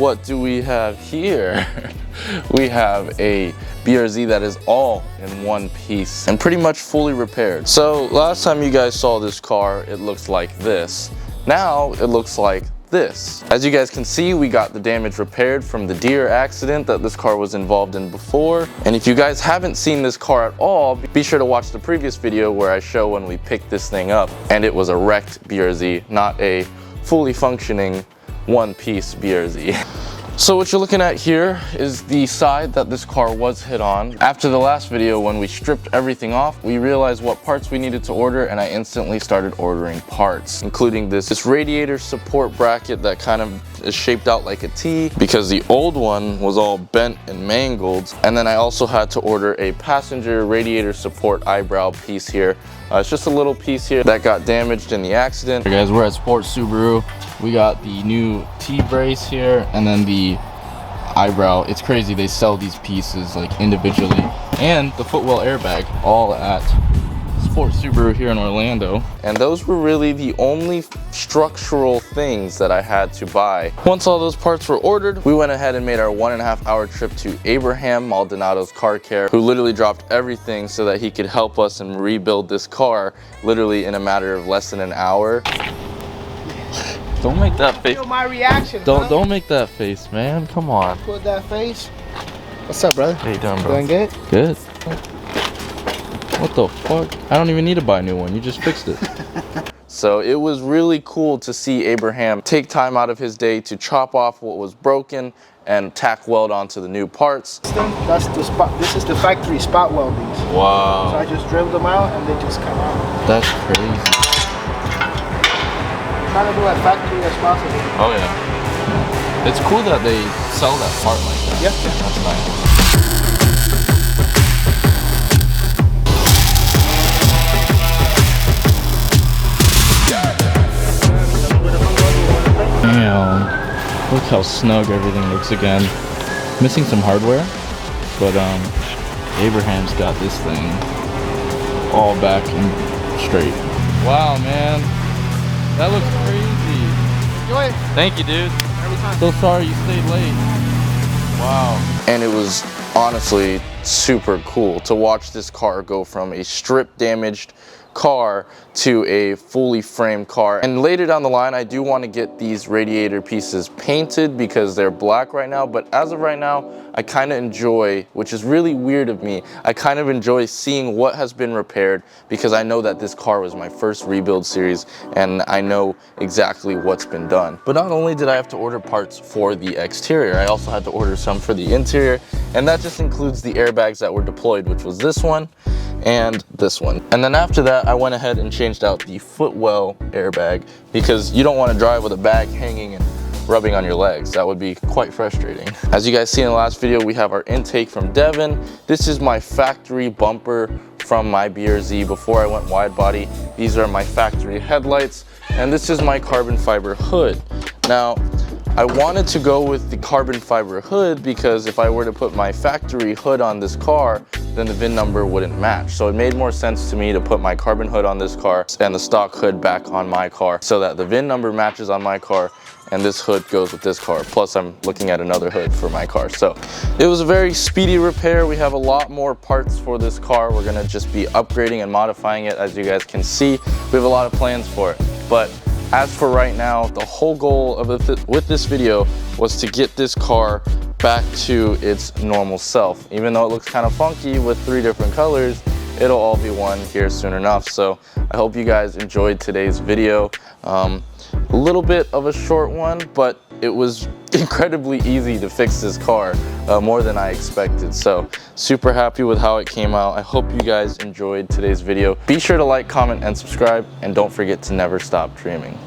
what do we have here? We have a BRZ that is all in one piece and pretty much fully repaired. So last time you guys saw this car, it looked like this. Now it looks like this. As you guys can see, we got the damage repaired from the deer accident that this car was involved in before. And if you guys haven't seen this car at all, be sure to watch the previous video where I show when we picked this thing up, and it was a wrecked BRZ, not a fully functioning one-piece BRZ. So what you're looking at here is the side that this car was hit on. After the last video, when we stripped everything off, we realized what parts we needed to order, and I instantly started ordering parts, including this radiator support bracket that kind of is shaped out like a T because the old one was all bent and mangled. And then I also had to order a passenger radiator support eyebrow piece here. It's just a little piece here that got damaged in the accident. Hey guys, we're at Sports Subaru. We got the new T-brace here and then the eyebrow. It's crazy, they sell these pieces like individually. And the footwell airbag, all at Sports Subaru here in Orlando. And those were really the only structural things that I had to buy. Once all those parts were ordered, we went ahead and made our 1.5 hour trip to Abraham Maldonado's Car Care, who literally dropped everything so that he could help us and rebuild this car literally in a matter of less than an hour. Don't make that face. Feel my reaction. Don't make that face, man. Come on. Put that face. What's up, brother? How you doing, bro? Doing good? Good. What the fuck? I don't even need to buy a new one. You just fixed it. So it was really cool to see Abraham take time out of his day to chop off what was broken and tack weld onto the new parts. That's the spot. This is the factory spot weldings. Wow. So I just drilled them out and they just come out. That's crazy. Trying to do as factory as possible. Oh yeah. It's cool that they sell that part like that. Yep. That's nice. Damn. Look how snug everything looks again. Missing some hardware, but Abraham's got this thing all back and straight. Wow, man. That looks crazy. Enjoy it. Thank you, dude. Every time. So sorry you stayed late. Wow. And it was honestly super cool to watch this car go from a strip damaged car to a fully framed car. And later down the line, I do want to get these radiator pieces painted because they're black right now, but as of right now, I kind of enjoy, which is really weird of me, I kind of enjoy seeing what has been repaired because I know that this car was my first rebuild series and I know exactly what's been done. But not only did I have to order parts for the exterior, I also had to order some for the interior, and that just includes the airbags that were deployed, which was this one and this one. And then after that, I went ahead and changed out the footwell airbag because you don't want to drive with a bag hanging and rubbing on your legs. That would be quite frustrating. As you guys see in the last video, we have our intake from Devon. This is my factory bumper from my BRZ before I went wide body. These are my factory headlights, and this is my carbon fiber hood. Now, I wanted to go with the carbon fiber hood because if I were to put my factory hood on this car, then the VIN number wouldn't match. So it made more sense to me to put my carbon hood on this car and the stock hood back on my car so that the VIN number matches on my car and this hood goes with this car. Plus I'm looking at another hood for my car. So it was a very speedy repair. We have a lot more parts for this car. We're gonna just be upgrading and modifying it. As you guys can see, we have a lot of plans for it. But as for right now, the whole goal of with this video was to get this car back to its normal self. Even though it looks kind of funky with 3 different colors, it'll all be one here soon enough. So I hope you guys enjoyed today's video. A little bit of a short one, but it was incredibly easy to fix this car, more than I expected. So super happy with how it came out. I hope you guys enjoyed today's video. Be sure to like, comment, and subscribe, and don't forget to never stop dreaming.